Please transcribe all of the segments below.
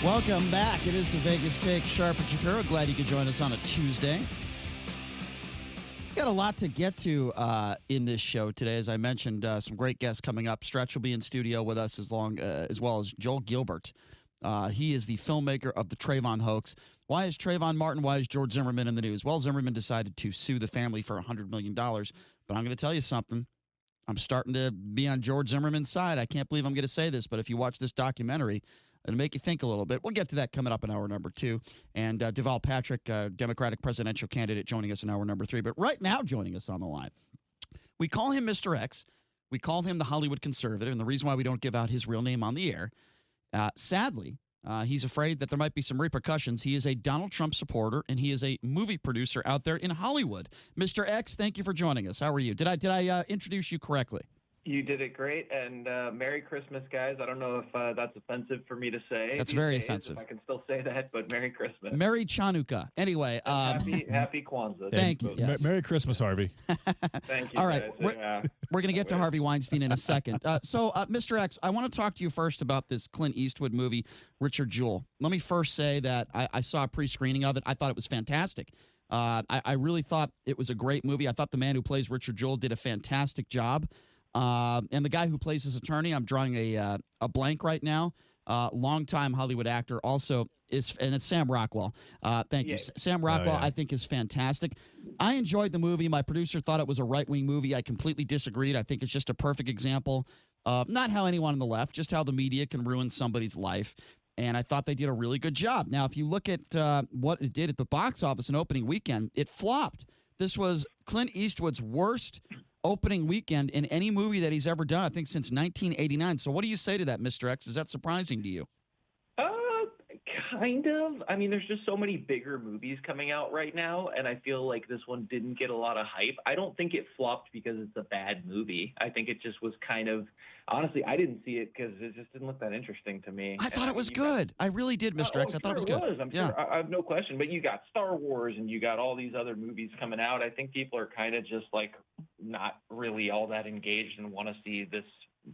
Welcome back. It is the Vegas Take. Sharp and Shapiro. Glad you could join us on a Tuesday. Got a lot to get to in this show today. As I mentioned, some great guests coming up. Stretch will be in studio with us as well as Joel Gilbert. He is the filmmaker of the Trayvon hoax. Why is Trayvon Martin, why is George Zimmerman in the news? Well, Zimmerman decided to sue the family for $100 million. But I'm going to tell you something. I'm starting to be on George Zimmerman's side. I can't believe I'm going to say this, but if you watch this documentary, it'll make you think a little bit. We'll get to that coming up in hour number 2. And Deval Patrick, Democratic presidential candidate, joining us in hour number 3. But right now joining us on the line, we call him Mr. X. We call him the Hollywood conservative. And the reason why we don't give out his real name on the air, sadly, he's afraid that there might be some repercussions. He is a Donald Trump supporter, and he is a movie producer out there in Hollywood. Mr. X, thank you for joining us. How are you? Did I introduce you correctly? You did it great, and Merry Christmas, guys. I don't know if that's offensive for me to say. That's very offensive. I can still say that, but Merry Christmas. Merry Chanukah. Anyway. Happy Kwanzaa. Thank you. Yes. Merry Christmas, Harvey. Thank you, All right. guys. We're going to get to Harvey Weinstein in a second. Mr. X, I want to talk to you first about this Clint Eastwood movie, Richard Jewell. Let me first say that I saw a pre-screening of it. I thought it was fantastic. I really thought it was a great movie. I thought the man who plays Richard Jewell did a fantastic job. And the guy who plays his attorney, I'm drawing a blank right now, longtime Hollywood actor, also and it's Sam Rockwell. Thank you. Sam Rockwell, I think, is fantastic. I enjoyed the movie. My producer thought it was a right-wing movie. I completely disagreed. I think it's just a perfect example of not how anyone on the left, just how the media can ruin somebody's life. And I thought they did a really good job. Now, if you look at what it did at the box office in opening weekend, it flopped. This was Clint Eastwood's worst opening weekend in any movie that he's ever done, I think, since 1989. So what do you say to that, Mr. X? Is that surprising to you? Kind of. I mean, there's just so many bigger movies coming out right now, and I feel like this one didn't get a lot of hype. I don't think it flopped because it's a bad movie. I think it just was kind of, honestly, I didn't see it because it just didn't look that interesting to me. I thought it was good. I really did, Mr. X. I thought it was good. I'm sure. I have no question. But you got Star Wars and you got all these other movies coming out. I think people are kind of just like not really all that engaged and want to see this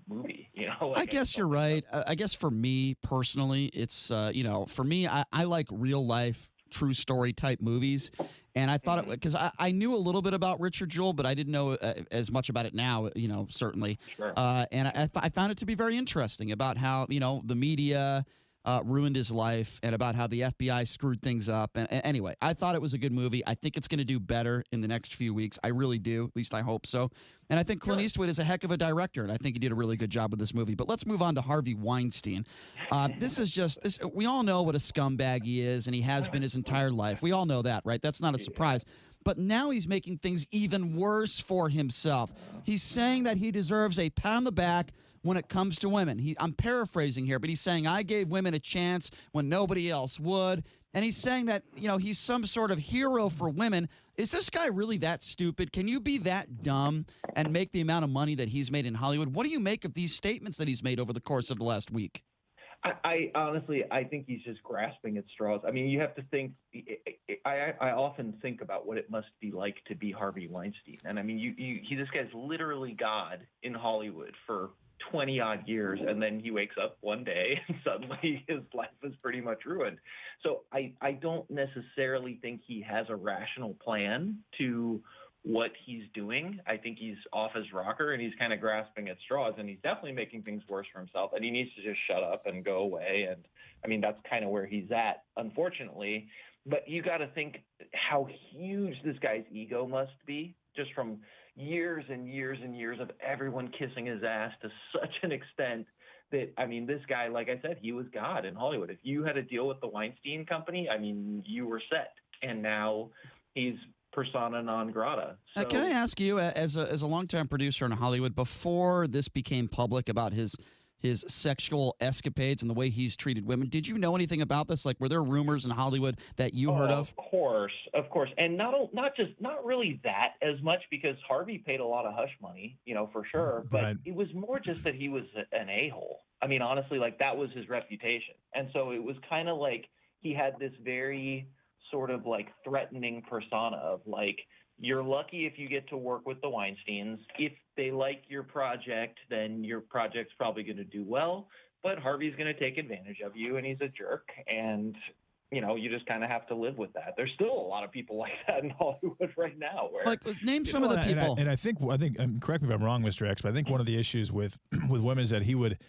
movie, I guess you're right. I guess for me personally, it's for me, I like real life true story type movies, and I thought it because I knew a little bit about Richard Jewell, but I didn't know as much about it now, certainly. Sure. And I found it to be very interesting about how the media ruined his life and about how the FBI screwed things up. And anyway, I thought it was a good movie. I think it's going to do better in the next few weeks. I really do. At least I hope so. And I think Clint Eastwood is a heck of a director, and I think he did a really good job with this movie. But let's move on to Harvey Weinstein. This is just this. We all know what a scumbag he is, and he has been his entire life. We all know that, right? That's not a surprise. But now he's making things even worse for himself. He's saying that he deserves a pat on the back when it comes to women. I'm paraphrasing here, but he's saying, I gave women a chance when nobody else would. And he's saying that, he's some sort of hero for women. Is this guy really that stupid? Can you be that dumb and make the amount of money that he's made in Hollywood? What do you make of these statements that he's made over the course of the last week? I honestly, I think he's just grasping at straws. I mean, you have to think. I often think about what it must be like to be Harvey Weinstein. And I mean, this guy's literally God in Hollywood for 20-odd years, and then he wakes up one day and suddenly his life is pretty much ruined. So I don't necessarily think he has a rational plan to what he's doing. I think he's off his rocker, and he's kind of grasping at straws, and he's definitely making things worse for himself, and he needs to just shut up and go away. And I mean, that's kind of where he's at, unfortunately. But you got to think how huge this guy's ego must be, just from years and years and years of everyone kissing his ass to such an extent that, I mean, this guy, like I said, he was God in Hollywood. If you had a deal with the Weinstein Company, I mean, you were set. And now he's persona non grata. So, can I ask you, as a longtime producer in Hollywood, before this became public about his sexual escapades and the way he's treated women, did you know anything about this? Like, were there rumors in Hollywood that you heard of? Of course. And not really that as much, because Harvey paid a lot of hush money, for sure. But Right. It was more just that he was an a-hole. I mean, honestly, like, that was his reputation. And so it was kind of like he had this very sort of like threatening persona of like, you're lucky if you get to work with the Weinsteins. If they like your project, then your project's probably going to do well. but Harvey's going to take advantage of you, and he's a jerk, and you just kind of have to live with that. There's still a lot of people like that in Hollywood right now. Where, like, let's name some of the people. And I think, correct me if I'm wrong, Mr. X, but I think one of the issues with women is that he would,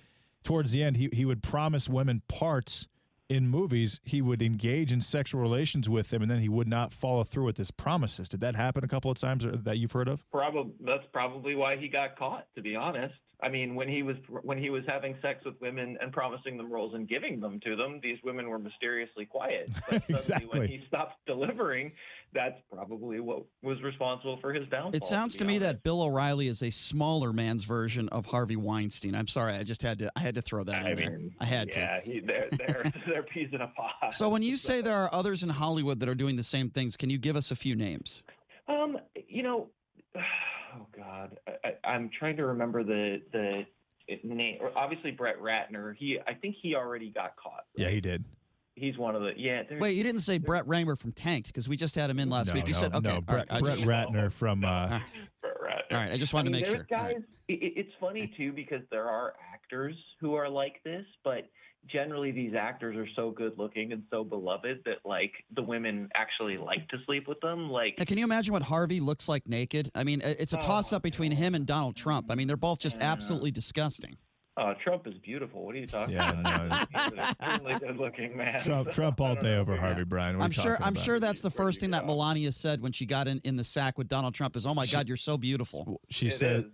towards the end, he would promise women parts in movies. He would engage in sexual relations with them, and then he would not follow through with his promises. Did that happen a couple of times that you've heard of? That's probably why he got caught, to be honest. I mean, when he was having sex with women and promising them roles and giving them to them, these women were mysteriously quiet. But exactly. When he stopped delivering, that's probably what was responsible for his downfall. It sounds to me that Bill O'Reilly is a smaller man's version of Harvey Weinstein. I'm sorry, I had to throw that in there. I had to. Yeah, they're peas in a pod. So when you say there are others in Hollywood that are doing the same things, can you give us a few names? Oh God, I'm trying to remember the name. Obviously, Brett Ratner. I think he already got caught. Right? Yeah, he did. He's one of the Wait, you didn't say Brett Raymer from Tanked because we just had him in last week. You said okay. No, Brett Ratner from. Brett Ratner. All right, I just wanted to make sure. Guys, it's funny too because there are actors who are like this, but generally these actors are so good looking and so beloved that like the women actually like to sleep with them. Like, now, can you imagine what Harvey looks like naked? I mean, it's a toss up between him and Donald Trump. I mean, they're both just absolutely disgusting. Oh, Trump is beautiful. What are you talking about? No. He's an extremely good-looking man. Trump all day over Harvey, Brian. I'm sure that's the first thing that Melania said when she got in the sack with Donald Trump is, "Oh my God, you're so beautiful." She says,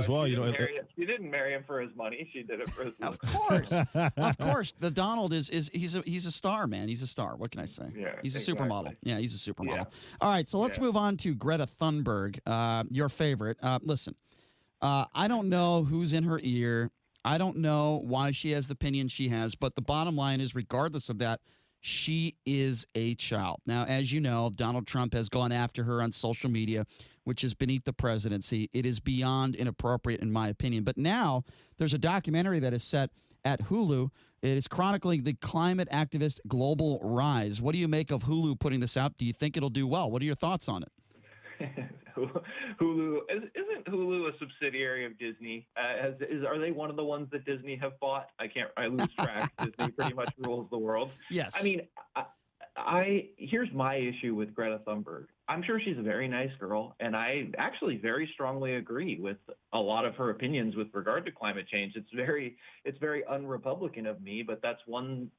"Well, she didn't marry him for his money. She did it for his Of course, of course. The Donald he's a star, man. He's a star. What can I say? Yeah, he's a supermodel. Yeah, he's a supermodel. Yeah. All right, so let's move on to Greta Thunberg, your favorite. Listen, I don't know who's in her ear. I don't know why she has the opinion she has, but the bottom line is, regardless of that, she is a child. Now, as you know, Donald Trump has gone after her on social media, which is beneath the presidency. It is beyond inappropriate, in my opinion. But now there's a documentary that is set at Hulu. It is chronicling the climate activist global rise. What do you make of Hulu putting this out? Do you think it'll do well? What are your thoughts on it? Hulu isn't Hulu a subsidiary of Disney? Are they one of the ones that Disney have bought? I lose track. Disney pretty much rules the world. Yes. I mean, here's my issue with Greta Thunberg. I'm sure she's a very nice girl, and I actually very strongly agree with a lot of her opinions with regard to climate change. It's very un-Republican of me, but that's one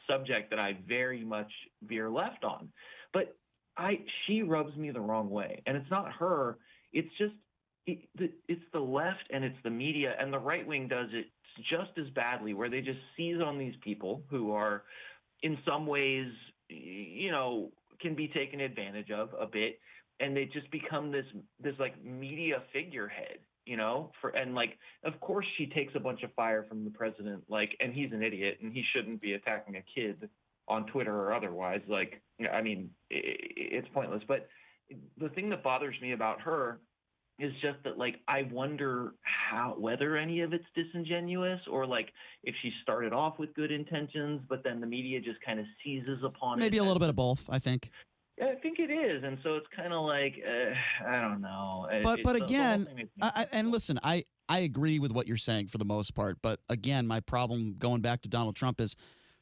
subject that I very much veer left on. But she rubs me the wrong way, and it's not her. It's just it's the left and it's the media, and the right wing does it just as badly, where they just seize on these people who are, in some ways, can be taken advantage of a bit, and they just become this like media figurehead, of course she takes a bunch of fire from the president, and he's an idiot and he shouldn't be attacking a kid on Twitter or otherwise. It's pointless. But the thing that bothers me about her is just that, I wonder whether any of it's disingenuous, or if she started off with good intentions, but then the media just kind of seizes upon it. Maybe a little bit of both, I think. Yeah, I think it is. And so it's kind of I don't know. But again, and listen, I agree with what you're saying for the most part. But again, my problem going back to Donald Trump is,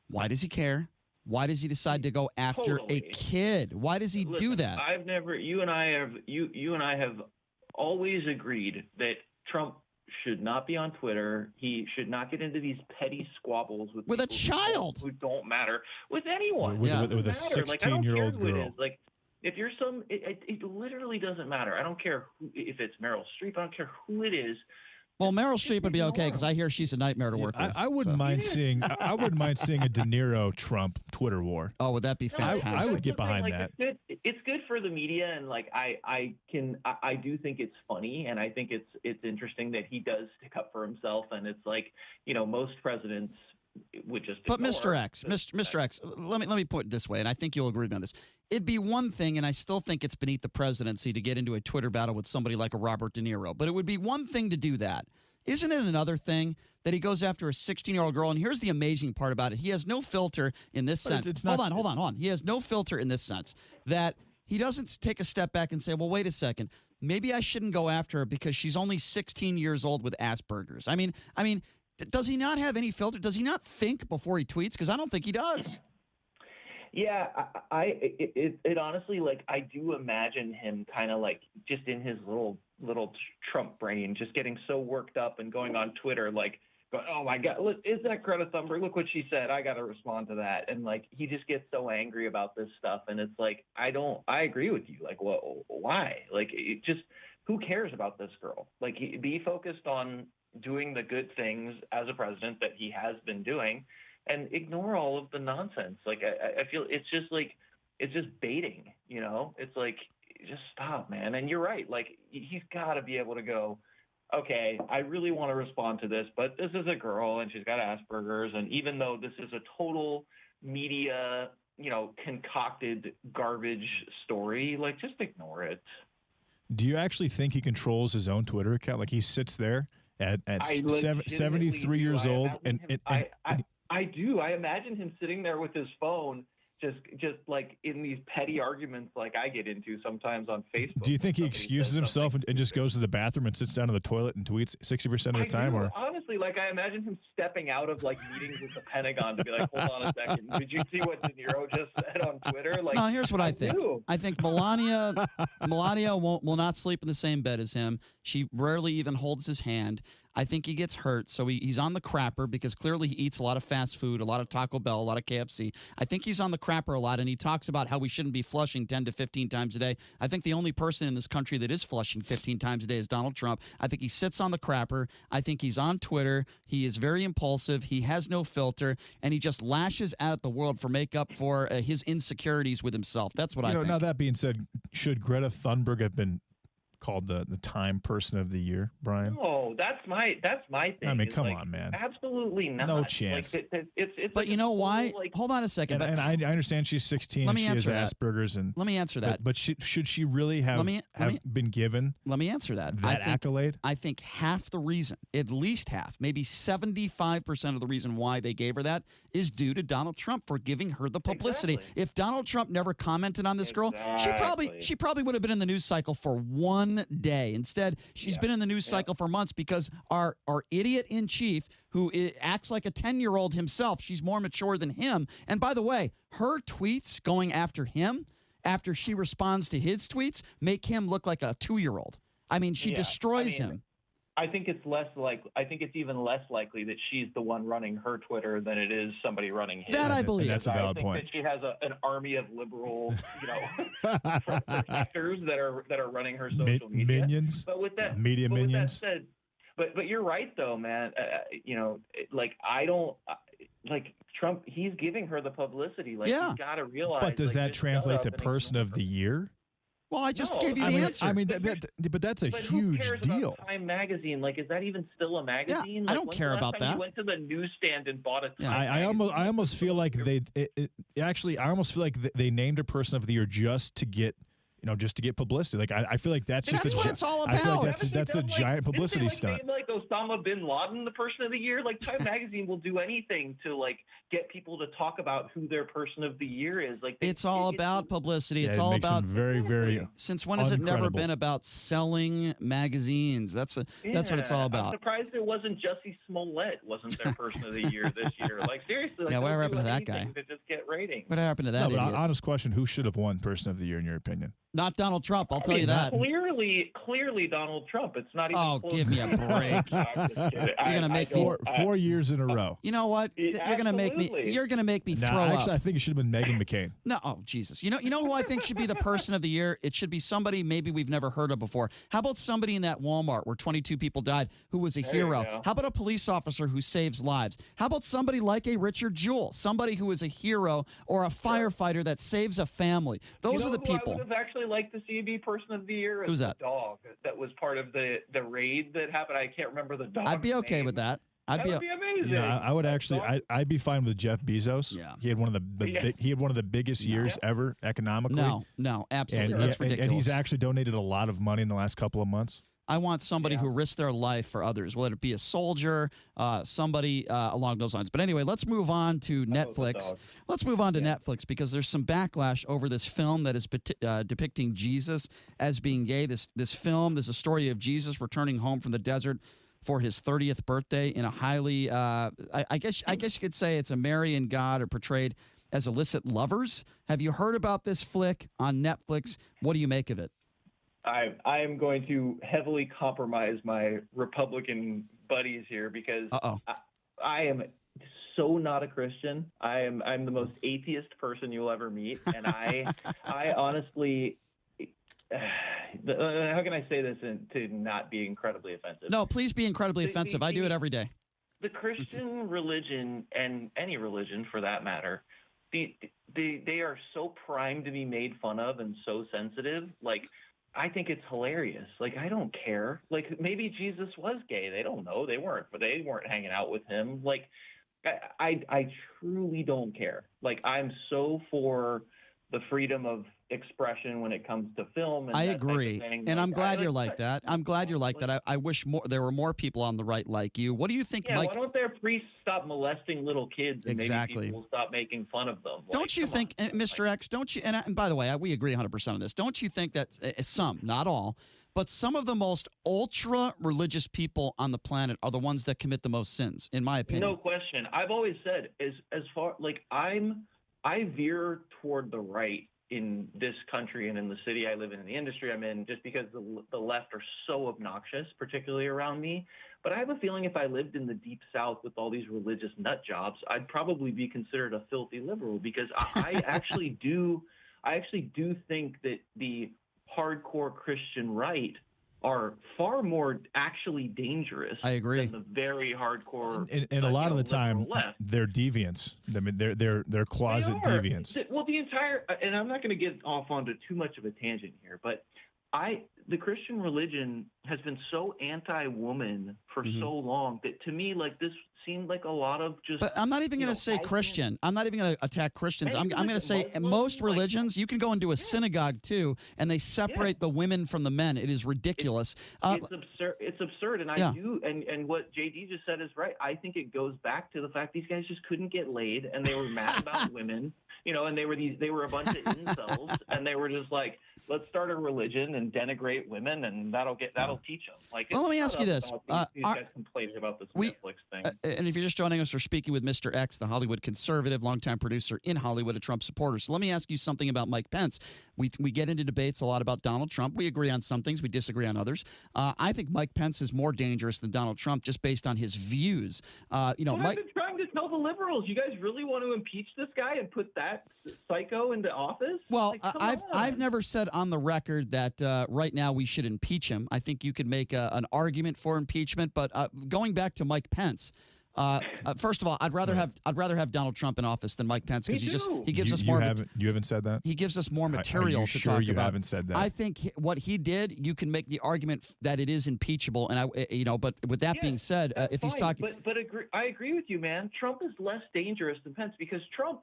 why does he care? Why does he decide to go after a kid? Why does he do that? You and I have always agreed that Trump should not be on Twitter. He should not get into these petty squabbles with a child who don't matter, with anyone. With a 16-year-old girl. If you're it literally doesn't matter. I don't care if it's Meryl Streep. I don't care who it is. Well, Meryl Streep would be okay because I hear she's a nightmare to work with. I wouldn't mind seeing. I wouldn't mind seeing a De Niro Trump Twitter war. Oh, would that be fantastic? I would get behind that. It's good for the media, and I do think it's funny, and I think it's interesting that he does stick up for himself, and it's most presidents would just. But Mr. X, let me put it this way, and I think you'll agree with me on this. It'd be one thing, and I still think it's beneath the presidency to get into a Twitter battle with somebody like a Robert De Niro. But it would be one thing to do that. Isn't it another thing that he goes after a 16-year-old girl? And here's the amazing part about it. He has no filter in this sense. Hold on. He has no filter in this sense that he doesn't take a step back and say, well, wait a second. Maybe I shouldn't go after her because she's only 16 years old with Asperger's. I mean, Does he not have any filter? Does he not think before he tweets? Because I don't think he does. Yeah, it honestly, like, I do imagine him kind of like just in his little Trump brain, just getting so worked up and going on Twitter, like, going, oh my God, look, is that Greta Thunberg? Look what she said. I got to respond to that. And like, he just gets so angry about this stuff. And it's like, I agree with you. Like, well, why? Like, it just, who cares about this girl? Like, be focused on doing the good things as a president that he has been doing, and ignore all of the nonsense. Like, I feel it's just like, it's just baiting, you know? It's like, just stop, man. And you're right. Like, he's got to be able to go, okay, I really want to respond to this, but this is a girl and she's got Asperger's. And even though this is a total media, you know, concocted garbage story, like, just ignore it. Do you actually think he controls his own Twitter account? Like, he sits there at 73 years old and I do. I imagine him sitting there with his phone, just like in these petty arguments like I get into sometimes on Facebook. Do you think he excuses himself and just goes to the bathroom and sits down on the toilet and tweets 60% of the time? Or honestly, like, I imagine him stepping out of like meetings with the Pentagon to be like, hold on a second, did you see what De Niro just said on Twitter? Like, no, here's what I think. I think Melania will not sleep in the same bed as him. She rarely even holds his hand. I think he gets hurt, so he's on the crapper because clearly he eats a lot of fast food, a lot of Taco Bell, a lot of KFC. I think he's on the crapper a lot, and he talks about how we shouldn't be flushing 10 to 15 times a day. I think the only person in this country that is flushing 15 times a day is Donald Trump. I think he sits on the crapper. I think he's on Twitter. He is very impulsive. He has no filter, and he just lashes out at the world for make up for his insecurities with himself. That's what I think. Now, that being said, should Greta Thunberg have been called the Time Person of the Year, Brian? No, that's my thing. I mean, come on, man. Absolutely not. No chance. Like, it's but like you know why? Hold on a second. And I understand she's 16 and she has Asperger's. And let me answer that. But should she really have been given Let me answer that. accolade? I think half the reason, at least half, maybe 75% of the reason why they gave her that is due to Donald Trump for giving her the publicity. Exactly. If Donald Trump never commented on this girl, she probably would have been in the news cycle for one day. Instead, she's been in the news cycle for months because our idiot in chief, who acts like a 10-year-old himself, she's more mature than him. And by the way, her tweets going after him after she responds to his tweets make him look like a 2-year-old. I mean, she destroys him. I think it's even less likely that she's the one running her Twitter than it is somebody running his. That I believe. That's a valid point. I think that she has an army of liberal, protectors that are running her social media. Minions. But with that, media minions. With that said, but you're right though, man. I don't like Trump. He's giving her the publicity. Like, you got to realize. But does that translate to Person of the Year? Well, I just gave you the answer. I mean, but that's a huge deal. About Time magazine, like, is that even still a magazine? Yeah, like, I don't care about that. You went to the newsstand and bought a Time magazine. I almost feel like I almost feel like they named a Person of the Year just to get publicity. Like, I feel like that's what it's all about. I feel like that's a giant publicity stunt. Like Osama bin Laden the Person of the Year. Like, Time magazine will do anything to like get people to talk about who their Person of the Year is. Like, it's all about publicity. It's all about very, very. Since when has it never been about selling magazines? That's what it's all about. I'm surprised there wasn't Jussie Smollett wasn't their Person of the Year this year. Like, seriously. Like, what happened to that guy? To just get ratings. What happened to that? No, but honest question: who should have won Person of the Year in your opinion? Not Donald Trump. I'll tell you that. Clearly Donald Trump. It's not even. Oh, close. give me a break. You're gonna make me 4 years in a row. You know what? You're gonna make me. You're gonna make me throw up. Actually, I think it should have been Meghan McCain. No, oh Jesus! You know who I think should be the Person of the Year? It should be somebody maybe we've never heard of before. How about somebody in that Walmart where 22 people died who was a hero? How about a police officer who saves lives? How about somebody like a Richard Jewell, somebody who is a hero, or a firefighter that saves a family? Those are the people. I would have actually liked to see be Person of the Year. Who's that? The dog that was part of the raid that happened. I can't remember the dog. I'd be okay with that. That would be amazing. Yeah, I would actually. I'd be fine with Jeff Bezos. Yeah, he had one of the biggest years ever economically. No, absolutely. That's ridiculous. And he's actually donated a lot of money in the last couple of months. I want somebody who risked their life for others, whether it be a soldier, somebody along those lines. But anyway, let's move on to Netflix. Let's move on to Netflix because there's some backlash over this film that is depicting Jesus as being gay. This film is a story of Jesus returning home from the desert for his 30th birthday in a highly, I guess you could say it's a Mary and God are portrayed as illicit lovers. Have you heard about this flick on Netflix? What do you make of it? I am going to heavily compromise my Republican buddies here because I am so not a Christian. I'm the most atheist person you'll ever meet, and I honestly, how can I say this to not be incredibly offensive? No, please be incredibly offensive. I do it every day. The Christian religion, and any religion for that matter, they are so primed to be made fun of and so sensitive. Like, I think it's hilarious. Like, I don't care. Like, maybe Jesus was gay. They don't know. They weren't hanging out with him. Like, I truly don't care. Like, I'm so for the freedom of expression when it comes to film. And I agree. And like, I'm glad you're like that. I'm glad you're like that. I wish there were more people on the right like you. What do you think, Mike? Why don't their priests stop molesting little kids and exactly. maybe people will stop making fun of them? Don't you think, Mr. X, don't you, and by the way, we agree 100% on this, don't you think that some, not all, but some of the most ultra-religious people on the planet are the ones that commit the most sins, in my opinion? No question. I've always said, as far, like, I veer toward the right in this country and in the city I live in the industry I'm in, just because the left are so obnoxious, particularly around me. But I have a feeling if I lived in the deep South with all these religious nut jobs, I'd probably be considered a filthy liberal, because I actually do think that the hardcore Christian right are far more actually dangerous. I agree. Than the very hardcore. And a lot of the time, left. they're deviants. I mean, they're closet deviants. Well, the entire, and I'm not going to get off onto too much of a tangent here, but the Christian religion has been so anti-woman for so long that to me, like, this seemed like a lot of just. But I'm not even going to say Christian. I'm not even going to attack Christians. I'm going to say most religions. You can go into a synagogue too, and they separate the women from the men. It is ridiculous. It's absurd. It's absurd, and I do. And what JD just said is right. I think it goes back to the fact these guys just couldn't get laid, and they were mad about women. And they were a bunch of incels, and they were just like, let's start a religion and denigrate women, and that'll teach them. Like, well, let me ask you this: these guys complaining about this Netflix thing. And if you're just joining us, we're speaking with Mr. X, the Hollywood conservative, longtime producer in Hollywood, a Trump supporter. So let me ask you something about Mike Pence. We get into debates a lot about Donald Trump. We agree on some things, we disagree on others. I think Mike Pence is more dangerous than Donald Trump just based on his views. Mike, I've been trying to tell the liberals, you guys really want to impeach this guy and put that psycho into office? Well, I've never said on the record that right now we should impeach him. I think you could make an argument for impeachment, but going back to Mike Pence. First of all, I'd rather have Donald Trump in office than Mike Pence, because he gives us more. You haven't said that. He gives us more material to talk about. You haven't said that. I think what he did, you can make the argument that it is impeachable, and but with that being said, if he's talking, I agree with you, man. Trump is less dangerous than Pence, because Trump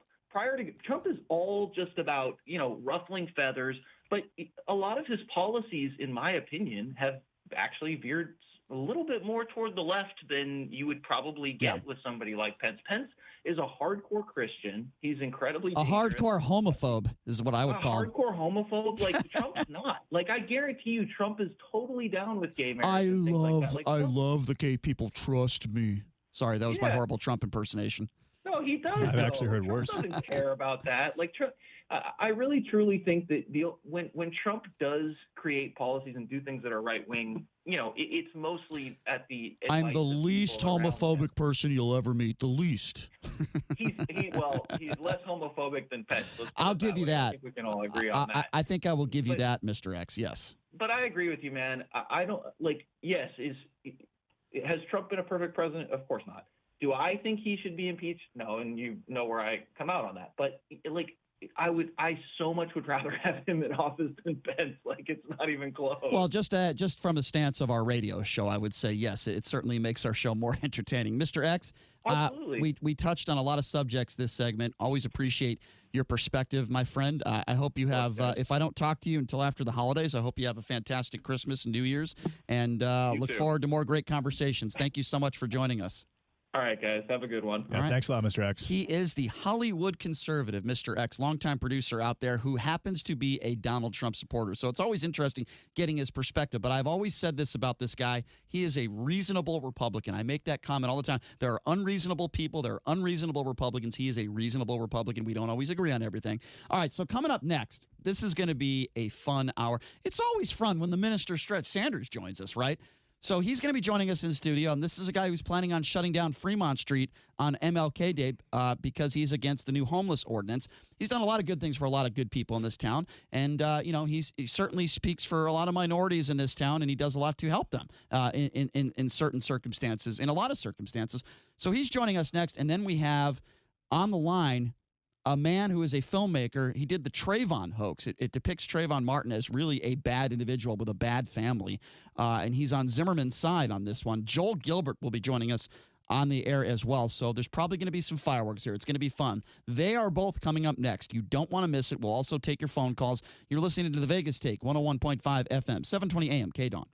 is all just about ruffling feathers, but a lot of his policies, in my opinion, have actually veered a little bit more toward the left than you would probably get with somebody like Pence. Pence is a hardcore Christian. He's incredibly dangerous. Hardcore homophobe is what I would call him. Hardcore homophobe. Like, Trump's not. Like, I guarantee you, Trump is totally down with gay marriage. I love the gay people. Trust me. Sorry, that was my horrible Trump impersonation. No, he does. I've actually heard Trump worse. Doesn't care about that. Like, Trump, I really truly think that when Trump does create policies and do things that are right wing, it's mostly at the. I'm the least homophobic person you'll ever meet. The least. He's less homophobic than Pence. I'll give you that. I think we can all agree on that. I think I will give you that, Mr. X. Yes. But I agree with you, man. I don't like. Yes, has Trump been a perfect president? Of course not. Do I think he should be impeached? No, and you know where I come out on that. But I so much would rather have him in office than Pence. Like, it's not even close. Well, just from the stance of our radio show, I would say yes. It certainly makes our show more entertaining. Mr. X, absolutely. We touched on a lot of subjects this segment. Always appreciate your perspective, my friend. I hope you have. If I don't talk to you until after the holidays, I hope you have a fantastic Christmas and New Year's, and look forward to more great conversations. Thank you so much for joining us. All right, guys. Have a good one. Yeah, All right. thanks a lot, Mr. X. He is the Hollywood conservative, Mr. X, longtime producer out there who happens to be a Donald Trump supporter. So it's always interesting getting his perspective. But I've always said this about this guy. He is a reasonable Republican. I make that comment all the time. There are unreasonable people. There are unreasonable Republicans. He is a reasonable Republican. We don't always agree on everything. All right, so coming up next, this is going to be a fun hour. It's always fun when the minister Stretch Sanders joins us, right? So he's going to be joining us in the studio, and this is a guy who's planning on shutting down Fremont Street on MLK Day because he's against the new homeless ordinance. He's done a lot of good things for a lot of good people in this town, and he certainly speaks for a lot of minorities in this town, and he does a lot to help them in certain circumstances, in a lot of circumstances. So he's joining us next, and then we have on the line a man who is a filmmaker. He did the Trayvon hoax. It depicts Trayvon Martin as really a bad individual with a bad family, and he's on Zimmerman's side on this one. Joel Gilbert will be joining us on the air as well, so there's probably going to be some fireworks here. It's going to be fun. They are both coming up next. You don't want to miss it. We'll also take your phone calls. You're listening to the Vegas Take, 101.5 FM, 720 AM, KDAWN.